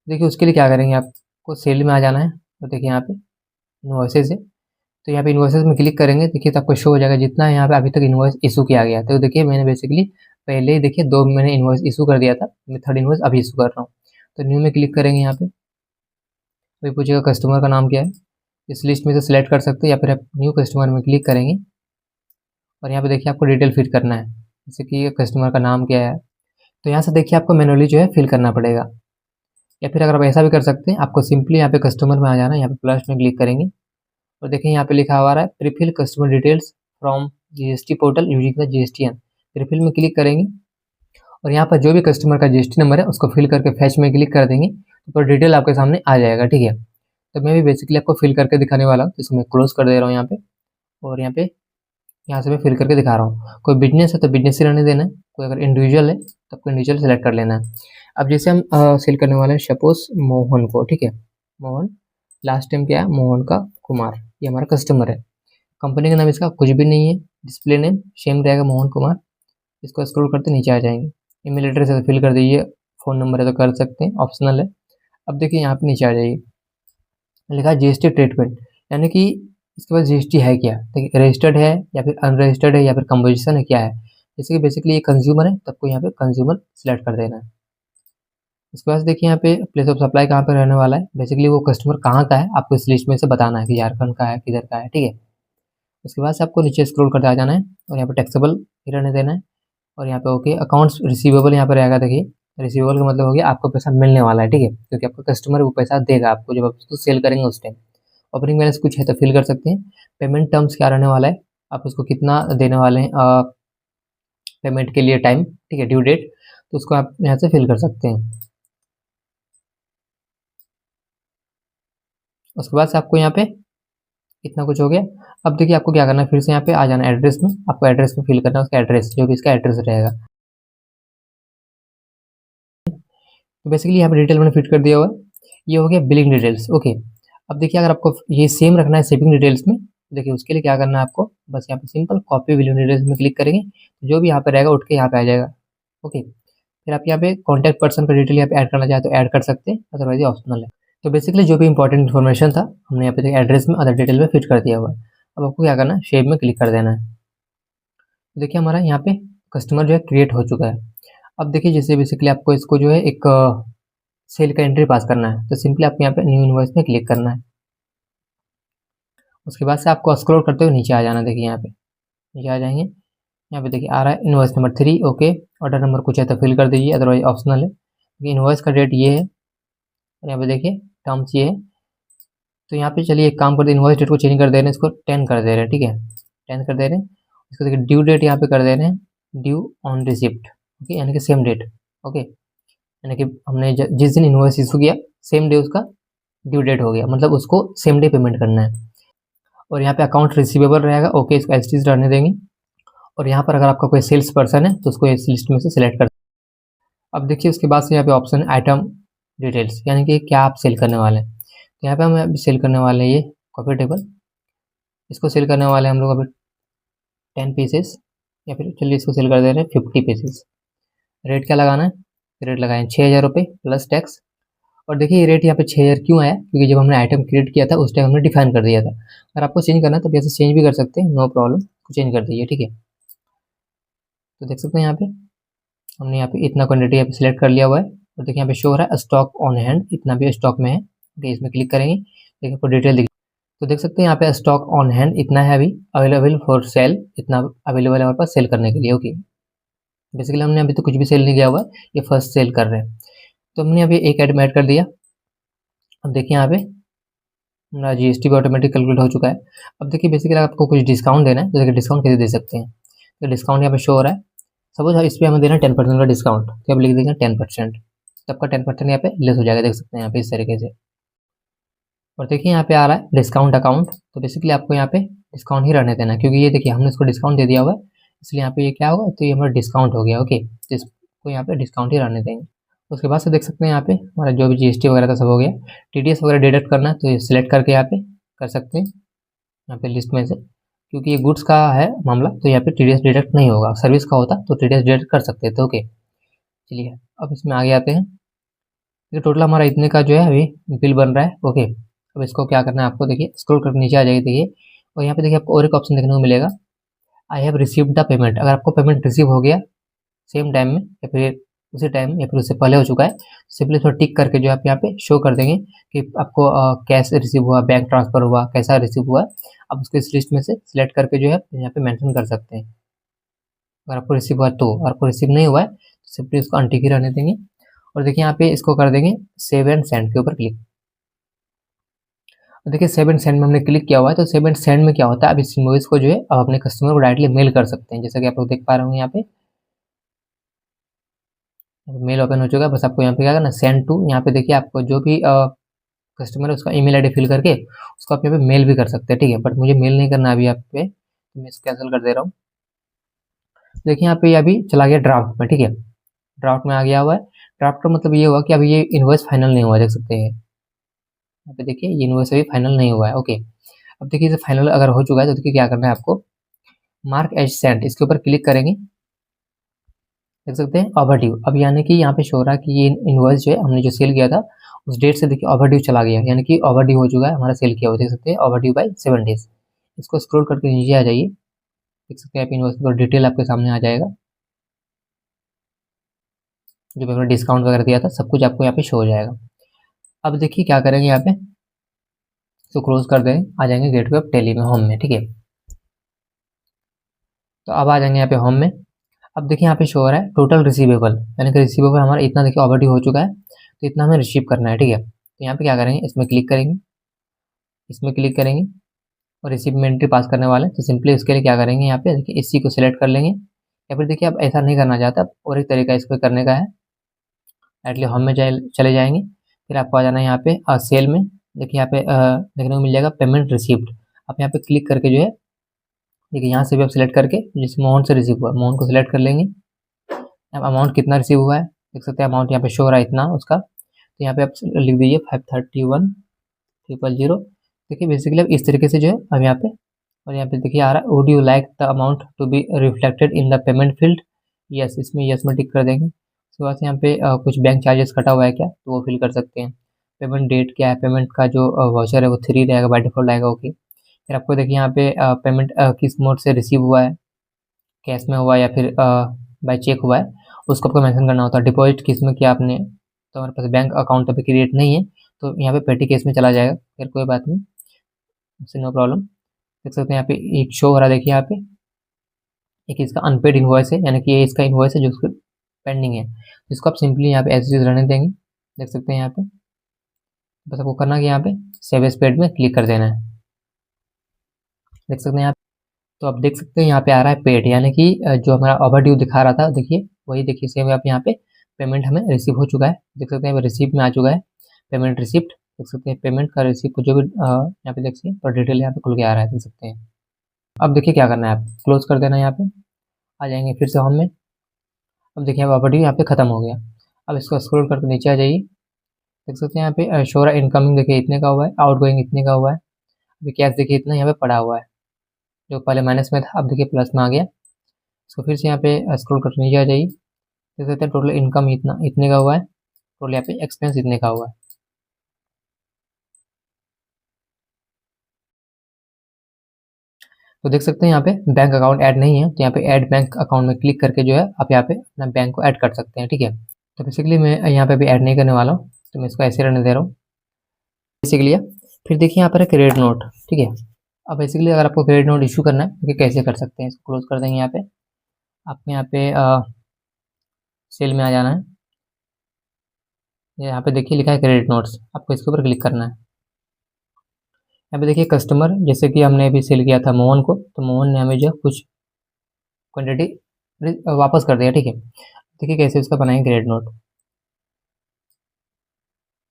देखिए उसके लिए क्या करेंगे, आपको सेल में आ जाना है, तो देखिए यहाँ पे इनवॉइसेज है, तो यहाँ पे इन्वॉइसेस में क्लिक करेंगे, देखिए तो आपको शो हो जाएगा जितना यहाँ पे अभी तक इन्वॉइस इशू किया गया है। तो देखिए मैंने बेसिकली पहले ही देखिए 2 मैंने इन्वॉइस इशू कर दिया था, मैं थर्ड इन्वॉइस अभी इशू कर रहा हूँ। तो न्यू में क्लिक करेंगे, यहाँ पे अभी पूछेगा कस्टमर का नाम क्या है, इस लिस्ट में से सिलेक्ट कर सकते हैं या फिर आप न्यू कस्टमर में क्लिक करेंगे और यहाँ पे देखिए आपको डिटेल फिल करना है, जैसे कि कस्टमर का नाम क्या है। तो यहाँ से देखिए आपको मैनुअली जो है फिल करना पड़ेगा, या फिर अगर आप ऐसा भी कर सकते हैं, आपको सिंपली यहाँ पे कस्टमर में आ जाना है, यहाँ पे प्लस में क्लिक करेंगे और देखें यहाँ पे लिखा हुआ है prefill customer details from GST portal using the GSTN. Prefill में क्लिक करेंगे और यहाँ पर जो भी कस्टमर का जीएसटी नंबर है उसको फिल करके फैच में क्लिक कर देंगे, तो डिटेल आपके सामने आ जाएगा, ठीक है। तो मैं भी बेसिकली आपको फिल करके दिखाने वाला हूँ, इसको मैं क्लोज कर दे रहा हूँ यहाँ पे, और यहाँ से मैं फिल करके दिखा रहा हूँ। कोई बिजनेस है तो बिजनेस से रहने देना है, कोई अगर इंडिविजुअल है तो आपको इंडिविजुअल सेलेक्ट कर लेना है। अब जैसे हम सेल करने वाले हैं सपोज मोहन को, ठीक है, मोहन, लास्ट टाइम क्या है मोहन का कुमार, ये हमारा कस्टमर है। कंपनी का नाम इसका कुछ भी नहीं है, डिस्प्ले नेम सेम रहेगा मोहन कुमार। इसको स्क्रॉल करते नीचे आ जाएंगे, ईमेल एड्रेस है तो फिल कर दीजिए, फ़ोन नंबर है तो कर सकते हैं, ऑप्शनल है। अब देखिए यहाँ पे नीचे आ जाइए, लिखा है जीएसटी ट्रीटमेंट, यानी कि इसके पास जीएसटी है क्या, देखिए रजिस्टर्ड है या फिर अनरजिस्टर्ड है या फिर कंपोजिशन है, क्या है। जैसे कि बेसिकली ये कंज्यूमर है तो आपको यहाँ पे कंज्यूमर सेलेक्ट कर देना है। इसके बाद देखिए यहाँ पे प्लेस ऑफ सप्लाई कहाँ पे रहने वाला है, बेसिकली वो कस्टमर कहाँ का है आपको इस लिस्ट में से बताना है कि झारखंड का है किधर का है, ठीक है। उसके बाद से आपको नीचे स्क्रॉल करते आ जाना है और यहाँ पे टैक्सेबल रहने देना है और यहाँ पे ओके अकाउंट्स रिसीवेबल यहाँ पे रहेगा, देखिए रिसीवेबल का मतलब हो गया आपको पैसा मिलने वाला है, ठीक है, क्योंकि आपका कस्टमर वो पैसा देगा आपको जब आप उसको सेल करेंगे उस टाइम। ओपनिंग बैलेंस कुछ है तो फिल कर सकते हैं। पेमेंट टर्म्स क्या रहने वाला है, आप उसको कितना देने वाले हैं पेमेंट के लिए टाइम, ठीक है, ड्यू डेट, तो उसको आप यहाँ से फिल कर सकते हैं। उसके बाद से आपको यहाँ पे इतना कुछ हो गया। अब देखिए आपको क्या करना है, फिर से यहाँ पे आ जाना है एड्रेस में, आपको एड्रेस में फिल करना है उसका एड्रेस, जो भी इसका एड्रेस रहेगा। तो बेसिकली यहाँ पे डिटेल मैंने फिट कर दिया हुआ है, ये हो गया बिलिंग डिटेल्स, ओके। अब देखिए अगर आपको ये सेम रखना है शिपिंग डिटेल्स में, देखिए उसके लिए क्या करना है आपको, बस यहाँ पे सिंपल कॉपी बिलिंग डिटेल्स में क्लिक करेंगे, जो भी यहाँ पे रहेगा उठ के यहाँ पे आ जाएगा, ओके। फिर आप यहाँ पे कॉन्टैक्ट पर्सन का डिटेल यहाँ पे ऐड करना चाहे तो ऐड कर सकते हैं, अदरवाइज ऑप्शनल है। तो बेसिकली जो भी इंपॉर्टेंट इन्फॉर्मेशन था हमने यहाँ पे एड्रेस में अदर डिटेल में फिट कर दिया हुआ है। अब आपको क्या करना है, शेप में क्लिक कर देना है। देखिए हमारा यहाँ पे कस्टमर जो है क्रिएट हो चुका है। अब देखिए जैसे बेसिकली आपको इसको जो है एक सेल का एंट्री पास करना है, तो सिंपली आपको यहाँ पे न्यू इनवॉइस में क्लिक करना है। उसके बाद से आपको स्क्रॉल करते हुए नीचे आ जाना, देखिए यहाँ पे नीचे आ जाएंगे, यहाँ पे देखिए आ रहा है invoice number 3, okay. Order number कुछ है तो फिल कर दीजिए, अदरवाइज ऑप्शनल है। इनवॉइस का डेट ये है और यहाँ पे देखिए टर्म्स ये है। तो यहाँ पे चलिए एक काम करते हैं, इनवॉइस डेट को चेंज कर दे रहे हैं, इसको 10 कर दे रहे हैं, ठीक है, 10 कर दे रहे हैं। इसको देखिए ड्यू डेट यहाँ पे कर दे रहे हैं ड्यू ऑन रिसिप्ट, ओके, यानी कि सेम डेट, ओके, यानी कि हमने जिस दिन इनवॉइस इशू किया सेम डे उसका ड्यू डेट हो गया, मतलब उसको सेम डे पेमेंट करना है। और यहाँ पे अकाउंट रिसीवेबल रहेगा, ओके, इसको एज इट रहने देंगे। और यहाँ पर अगर आपका कोई सेल्स पर्सन है तो उसको इस लिस्ट में से सिलेक्ट कर। अब देखिए उसके बाद से यहाँ पे ऑप्शन है आइटम डिटेल्स, यानी कि क्या आप सेल करने वाले हैं। तो यहाँ पे हम अभी सेल करने वाले हैं ये कॉफी टेबल, इसको सेल करने वाले हैं हम लोग अभी 10 पीसेस, या फिर चलिए इसको सेल कर दे रहे हैं 50 पीसेस। रेट क्या लगाना है, रेट लगाएं 6,000 रुपये प्लस टैक्स। और देखिए ये रेट यहाँ पे 6,000 क्यों आया, क्योंकि जब हमने आइटम क्रिएट किया था उस टाइम हमने डिफाइन कर दिया था। अगर आपको चेंज करना है तो ऐसे चेंज भी कर सकते हैं, नो प्रॉब्लम, चेंज कर दीजिए, ठीक है। तो देख सकते हैं यहाँ पे हमने यहाँ पे इतना क्वान्टिटी यहाँ पे सिलेक्ट कर लिया हुआ है, और देखिए यहाँ पे शो हो रहा है स्टॉक ऑन हैंड, इतना भी स्टॉक में है। देखिए इसमें क्लिक करेंगे, देखिए आपको डिटेल दिख, तो देख सकते हैं यहाँ पे स्टॉक ऑन हैंड इतना है अभी, अवेलेबल फॉर सेल इतना अवेलेबल है हमारे पास सेल करने के लिए, ओके। बेसिकली हमने अभी तो कुछ भी सेल नहीं किया हुआ है, ये फर्स्ट सेल कर रहे हैं। तो हमने अभी एक आइटम ऐड कर दिया। अब देखिए यहाँ पे हमारा जीएसटी भी ऑटोमेटिक कैलकुलेट हो चुका है। अब देखिए बेसिकली आपको कुछ डिस्काउंट देना है, तो देखिए डिस्काउंट कैसे दे सकते हैं। तो डिस्काउंट यहाँ पे शो हो रहा है, सपोज इस पर हमें देना है 10% का डिस्काउंट, तो आप लिख देंगे 10%, तो आपका 10% यहाँ पे लेस हो जाएगा, देख सकते हैं यहाँ पे इस तरीके से। और देखिए यहाँ पे आ रहा है डिस्काउंट अकाउंट, तो बेसिकली आपको यहाँ पे डिस्काउंट ही रहने देना है, क्योंकि ये देखिए हमने इसको डिस्काउंट दे दिया हुआ है, इसलिए यहाँ पे ये क्या होगा, तो ये हमारा डिस्काउंट हो गया, ओके। तो इसको यहाँ पे डिस्काउंट ही रहने देंगे। उसके बाद से देख सकते हैं यहाँ पे हमारा जो भी जीएसटी वगैरह था सब हो गया। टीडीएस वगैरह डिडक्ट करना है तो ये सिलेक्ट करके यहाँ पे कर सकते हैं, यहाँ पे लिस्ट में से, क्योंकि ये गुड्स का है मामला तो यहाँ पे टीडीएस डिडक्ट नहीं होगा। सर्विस का होता तो टीडीएस डिडक्ट कर सकते थे, ओके। चलिए अब इसमें आगे आते हैं। ये टोटल हमारा इतने का जो है अभी बिल बन रहा है, ओके। अब इसको क्या करना है आपको, देखिए स्क्रॉल करके नीचे आ जाइए, देखिए और यहाँ पे देखिए आपको और एक ऑप्शन देखने को मिलेगा, I have received the payment. अगर आपको पेमेंट रिसीव हो गया सेम टाइम में या फिर उसी टाइम या फिर उससे पहले हो चुका है, सिंपली थोड़ा टिक करके जो आप यहाँ पे शो कर देंगे कि आपको कैश रिसीव हुआ, बैंक ट्रांसफर हुआ, कैसा रिसीव हुआ। आप उसको इस लिस्ट में से सिलेक्ट करके जो है यहाँ पे मेंशन कर सकते हैं, अगर आपको रिसीव हुआ तो। अगर आपको रिसीव नहीं हुआ है तो सिंपली उसको अनटिक ही रहने देंगे। और देखिए यहाँ पे इसको कर देंगे सेव एंड सेंड के ऊपर क्लिक। देखिए सेव एंड सेंड में हमने क्लिक किया हुआ है, तो सेव एंड सेंड में क्या होता है, अब इस इनवॉइस को जो है आप अपने कस्टमर को डायरेक्टली मेल कर सकते हैं, जैसा कि आप लोग देख पा रहे होंगे यहाँ पे मेल ओपन हो चुका है। बस आपको यहाँ पे क्या करना, सेंड टू, यहाँ पे देखिए आपको जो भी कस्टमर है उसका ईमेल आईडी फिल करके उसको आप यहाँ पे मेल भी कर सकते हैं, ठीक है। बट मुझे मेल नहीं करना अभी आप पे, तो मैं इसको कैंसिल कर दे रहा हूँ। देखिए यहाँ पे ये अभी चला गया ड्राफ्ट में, ठीक है, ड्राफ्ट में आ गया हुआ है। ड्राफ्ट का मतलब ये हुआ कि अभी ये इन्वॉइस फाइनल नहीं हुआ, देख सकते हैं यहाँ पे, देखिए ये इन्वॉइस अभी फाइनल नहीं हुआ है, ओके। अब देखिए इसे फाइनल अगर हो चुका है तो देखिए क्या करना है आपको, मार्क एज सेंट, इसके ऊपर क्लिक करेंगे, देख सकते हैं ओवरड्यू। अब यानी कि यहाँ पे शो रहा है कि ये इनवॉइस जो है हमने जो सेल किया था उस डेट से देखिए ओवरड्यू चला गया, यानी कि ओवरड्यू हो चुका है हमारा सेल किया हुआ, देख सकते हैं ओवरड्यू बाय 7 डेज। इसको स्क्रॉल करके नीचे आ जाइए, देख सकते हैं आप इनवॉइस का डिटेल आपके सामने आ जाएगा, जो भी हमने डिस्काउंट वगैरह दिया था सब कुछ आपको यहाँ पे शो हो जाएगा। अब देखिए क्या करेंगे यहाँ पे, इसको क्लोज कर देंगे, आ जाएंगे गेटवे ऑफ टेली में, होम में, ठीक है। तो अब आ जाएंगे यहाँ पे होम में। अब देखिए यहाँ पे शो हो रहा है टोटल रिसीवेबल, यानी कि रिसीवेबल हमारा इतना देखिए ओवरड्यू हो चुका है, तो इतना हमें रिसीव करना है, ठीक है। तो यहाँ पे क्या करेंगे, इसमें क्लिक करेंगे, इसमें क्लिक करेंगे और रिसीव में एंट्री पास करने वाले हैं, तो सिंपली उसके लिए क्या करेंगे, यहाँ पे देखिए इसी को सिलेक्ट कर लेंगे। या फिर देखिए आप ऐसा नहीं करना चाहते, और एक तरीका इस पर करने का है, डायरेक्टली होम में चले जाएंगे, फिर आपको आ जाना है यहाँ पे सेल में। देखिए यहाँ पे देखने को मिल जाएगा पेमेंट रिसीव्ड, आप यहाँ पे क्लिक करके जो है देखिए यहाँ से भी आप सिलेक्ट करके जिस अमाउंट से रिसीव हुआ अमाउंट को सिलेक्ट कर लेंगे। अब अमाउंट कितना रिसीव हुआ है देख सकते हैं, अमाउंट यहाँ पे शो हो रहा है इतना उसका, तो यहाँ पे आप लिख दीजिए 531,000। देखिए बेसिकली अब इस तरीके से जो है अब यहाँ पे, और यहाँ पे देखिए आ रहा है would you like the amount to be reflected in the payment field, yes, इसमें यस में टिक कर देंगे। उसके बाद यहाँ पे कुछ बैंक चार्जेस कटा हुआ है क्या, तो वो फिल कर सकते हैं। पेमेंट डेट क्या है, पेमेंट का जो वाउचर है वो 3 रहेगा, बाय डिफॉल्ट आएगा, ओके। फिर आपको देखिए यहाँ पे पेमेंट किस मोड से रिसीव हुआ है, कैश में हुआ है या फिर बाय चेक हुआ है, उसको आपको मेंशन करना होता है। डिपॉजिट किस में किया आपने, तो हमारे पास बैंक अकाउंट अभी क्रिएट नहीं है, तो यहाँ पे पेटी केस में चला जाएगा, फिर कोई बात नहीं, उससे नो प्रॉब्लम। देख सकते हैं यहाँ पे एक शो हो रहा है, देखिए यहाँ पे एक इसका अनपेड इन्वॉइस है, यानी कि ये इसका इन्वॉइस है जो उसका पेंडिंग है, जिसको आप सिंपली यहाँ पे एज इट इज रहने देंगे। देख सकते हैं यहाँ पे बस आपको करना है कि यहाँ पे सेव एज पेड में क्लिक कर देना है, देख सकते हैं यहाँ। तो आप देख सकते हैं यहाँ पे आ रहा है पेड, यानी कि जो हमारा ओवरड्यू दिखा रहा था देखिए वही, देखिए सेम आप यहाँ पे पेमेंट हमें रिसीव हो चुका है, देख सकते हैं रिसीव में आ चुका है पेमेंट रिसिप्ट, देख सकते हैं पेमेंट का रिसिप्ट जो भी यहाँ पे देख सकते हैं और डिटेल यहाँ पे खुल के आ रहा है, देख सकते हैं। अब देखिए क्या करना है, आप क्लोज कर देना है, यहाँ पे आ जाएंगे फिर से होम में। अब देखिए ओवरड्यू यहाँ पे खत्म हो गया। अब इसको स्क्रॉल करके नीचे आ जाइए, देख सकते हैं यहाँ पे शो रहा है इनकमिंग देखिए इतने का हुआ है, आउटगोइंग इतने का हुआ है, अभी कैश देखिए इतना यहाँ पे पड़ा हुआ है, जो पहले माइनस में था अब देखिए प्लस में आ गया। इसको फिर से यहाँ पे स्क्रॉल करके नीचे आ जाइए, देख सकते हैं टोटल इनकम इतना इतने का हुआ है, टोटल यहाँ पे एक्सपेंस इतने का हुआ है। तो देख सकते हैं यहाँ पे बैंक अकाउंट ऐड नहीं है, तो यहाँ पे ऐड बैंक अकाउंट में क्लिक करके जो है आप यहाँ पे अपना बैंक को ऐड कर सकते हैं, ठीक है। तो बेसिकली मैं यहाँ पे भी ऐड नहीं करने वाला हूँ, तो मैं इसको ऐसे रहने दे रहा हूँ बेसिकली। फिर देखिए यहाँ पर है क्रेडिट नोट, ठीक है। अब बेसिकली अगर आपको क्रेडिट नोट इशू करना है तो कैसे कर सकते हैं, इसको क्लोज कर देंगे। यहाँ पे आपको यहाँ पे सेल में आ जाना है, यहाँ पे देखिए लिखा है क्रेडिट नोट्स, आपको इसके ऊपर क्लिक करना है। यहाँ पे देखिए कस्टमर, जैसे कि हमने अभी सेल किया था मोहन को, तो मोहन ने हमें जो कुछ क्वांटिटी वापस कर दिया, ठीक है। देखिए कैसे इसका बनाएंगे क्रेडिट नोट।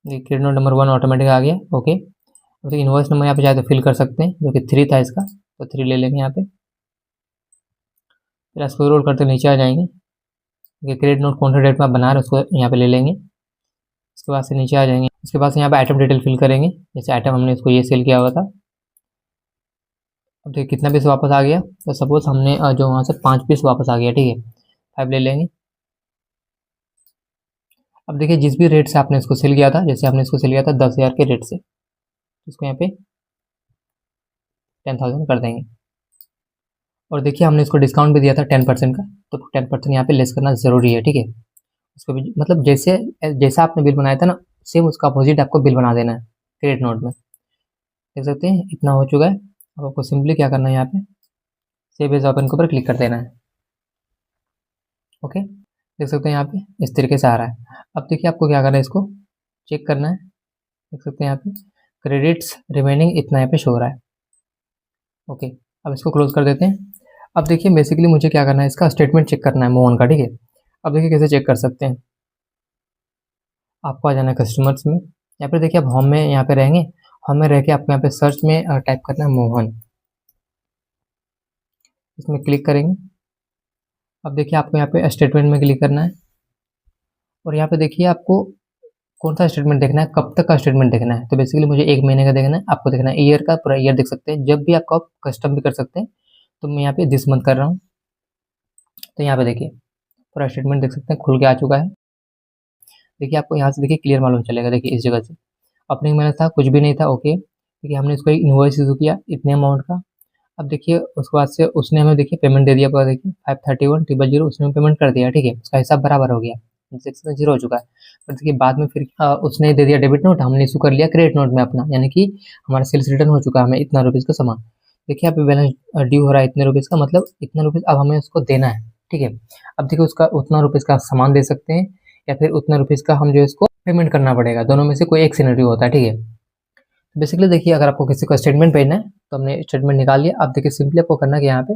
ये क्रेडिट नोट नंबर 1 ऑटोमेटिक आ गया, ओके। अब देखिए इनवॉइस नंबर यहाँ पे चाहे तो फिल कर सकते हैं, जो कि 3 था इसका, तो 3 ले लेंगे यहाँ पे। फिर स्क्रॉल करते नीचे आ जाएंगे, ये क्रेडिट नोट कौन सा डेट में आप बना रहे हैं उसको यहाँ पे ले लेंगे। उसके बाद से नीचे आ जाएंगे, उसके बाद से यहाँ पे आइटम डिटेल फिल करेंगे, जैसे आइटम हमने इसको ये सेल किया हुआ था। अब देखिए कितना पीस वापस आ गया, तो सपोज हमने जो वहाँ से 5 पीस वापस आ गया, ठीक है, 5 ले लेंगे। अब देखिए जिस भी रेट से आपने इसको सेल किया था, जैसे आपने इसको सेल किया था 10,000 के रेट से, इसको यहाँ पे 10,000 कर देंगे। और देखिए हमने इसको डिस्काउंट भी दिया था 10% का, तो 10% यहाँ पे लेस करना ज़रूरी है, ठीक है। उसको भी मतलब जैसे जैसा आपने बिल बनाया था ना, सेम उसका अपोजिट आपको बिल बना देना है क्रेडिट नोट में। देख सकते हैं इतना हो चुका है। अब आपको सिंपली क्या करना है, यहाँ पे सेव एज ओपन के ऊपर क्लिक कर देना है, ओके। देख सकते हैं यहाँ पे इस तरीके से आ रहा है। अब देखिए आपको क्या करना है, इसको चेक करना है। देख सकते हैं यहाँ पे क्रेडिट्स रिमेनिंग इतना यहाँ पे शो हो रहा है, ओके। अब इसको क्लोज कर देते हैं। अब देखिए बेसिकली मुझे क्या करना है, इसका स्टेटमेंट चेक करना है मोहन का, ठीक है। अब देखिए कैसे चेक कर सकते हैं, आपको आ जाना है कस्टमर्स में, यहाँ पे देखिए आप होम में यहाँ पे रहेंगे, होम में रह के आपको यहाँ पे सर्च में टाइप करना है मोहन, इसमें क्लिक करेंगे। अब देखिए आपको यहाँ पे स्टेटमेंट में क्लिक करना है, और यहाँ पे देखिए आपको कौन सा स्टेटमेंट देखना है, कब तक का स्टेटमेंट देखना है। तो बेसिकली मुझे 1 महीने का देखना है, आपको देखना है ईयर का, पूरा ईयर देख सकते हैं। जब भी आपको आप कस्टम भी कर सकते हैं, तो मैं यहाँ पे दिस मंथ कर रहा हूँ, तो यहाँ पे देखिए पूरा स्टेटमेंट देख सकते हैं खुल के आ चुका है। देखिए आपको यहाँ से देखिए क्लियर मालूम चलेगा, देखिए इस जगह से अपने मैंने था कुछ भी नहीं था, ओके। देखिए हमने इसको एक इनवॉइस इशू किया इतने अमाउंट का। अब देखिए उसके बाद से उसने हमें देखिए पेमेंट दे दिया पूरा, देखिए 531,000 उसने पेमेंट कर दिया, ठीक है। उसका हिसाब बराबर हो गया, 6 हो चुका है। पर देखिए बाद में फिर उसने दे दिया डेबिट नोट, हमने इशू कर लिया क्रेडिट नोट में अपना, यानी कि हमारा सेल्स रिटर्न हो चुका है, हमें इतना रुपीज़ का सामान। देखिए यहाँ पे बैलेंस ड्यू हो रहा है इतने रुपीज़ का, मतलब इतना रुपीज़ अब हमें उसको देना है, ठीक है। अब देखिए उसका उतना रुपीज़ का सामान दे सकते हैं, या फिर उतना रुपीज़ का हम जो इसको पेमेंट करना पड़ेगा, दोनों में से कोई एक सिनेरियो होता है, ठीक है। तो बेसिकली देखिए अगर आपको किसी को स्टेटमेंट भेजना है, तो हमने स्टेटमेंट निकाल लिया। अब देखिए सिंपली आपको करना है कि यहाँ पे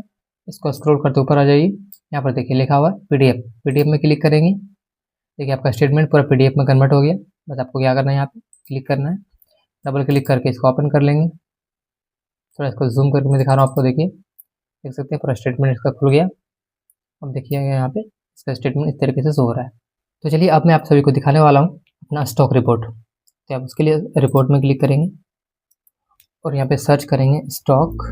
इसको स्क्रॉल करते ऊपर आ जाइए, यहाँ पर देखिए लिखा हुआ है पीडीएफ, पीडीएफ में क्लिक करेंगे। देखिए आपका स्टेटमेंट पूरा पीडीएफ में कन्वर्ट हो गया। बस आपको क्या करना है, यहाँ पे क्लिक करना है, डबल क्लिक करके इसको ओपन कर लेंगे। थोड़ा इसको जूम करके मैं दिखा रहा हूँ आपको, देखिए देख सकते हैं पूरा स्टेटमेंट इसका खुल गया। अब देखिए यहाँ पे इसका स्टेटमेंट इस तरीके से शो हो रहा है। तो चलिए अब मैं आप सभी को दिखाने वाला हूँ अपना स्टॉक रिपोर्ट। तो आप उसके लिए रिपोर्ट में क्लिक करेंगे, और यहाँ पे सर्च करेंगे स्टॉक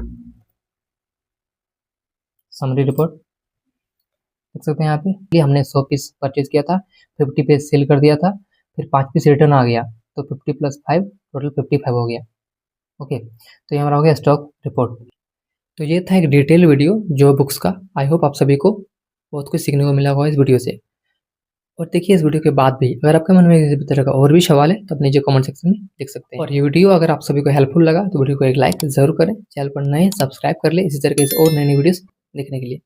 समरी रिपोर्ट। देख सकते हैं यहाँ पे ये हमने 100 पीस परचेज किया था, 50 पीस सेल कर दिया था, फिर 5 पीस रिटर्न आ गया, तो 50 + 5 टोटल 55 हो गया, ओके। तो ये हमारा हो गया स्टॉक रिपोर्ट। तो ये था एक डिटेल वीडियो जो बुक्स का। आई होप आप सभी को बहुत कुछ सीखने को मिला होगा इस वीडियो से। और देखिए इस वीडियो के बाद भी अगर आपके मन में किसी भी तरह का और भी सवाल है, तो आप नीचे कमेंट सेक्शन में लिख सकते हैं। और ये वीडियो अगर आप सभी को हेल्पफुल लगा, तो वीडियो को एक लाइक जरूर करें। चैनल पर नए सब्सक्राइब कर ले इसी तरीके से और नई वीडियोस देखने के लिए।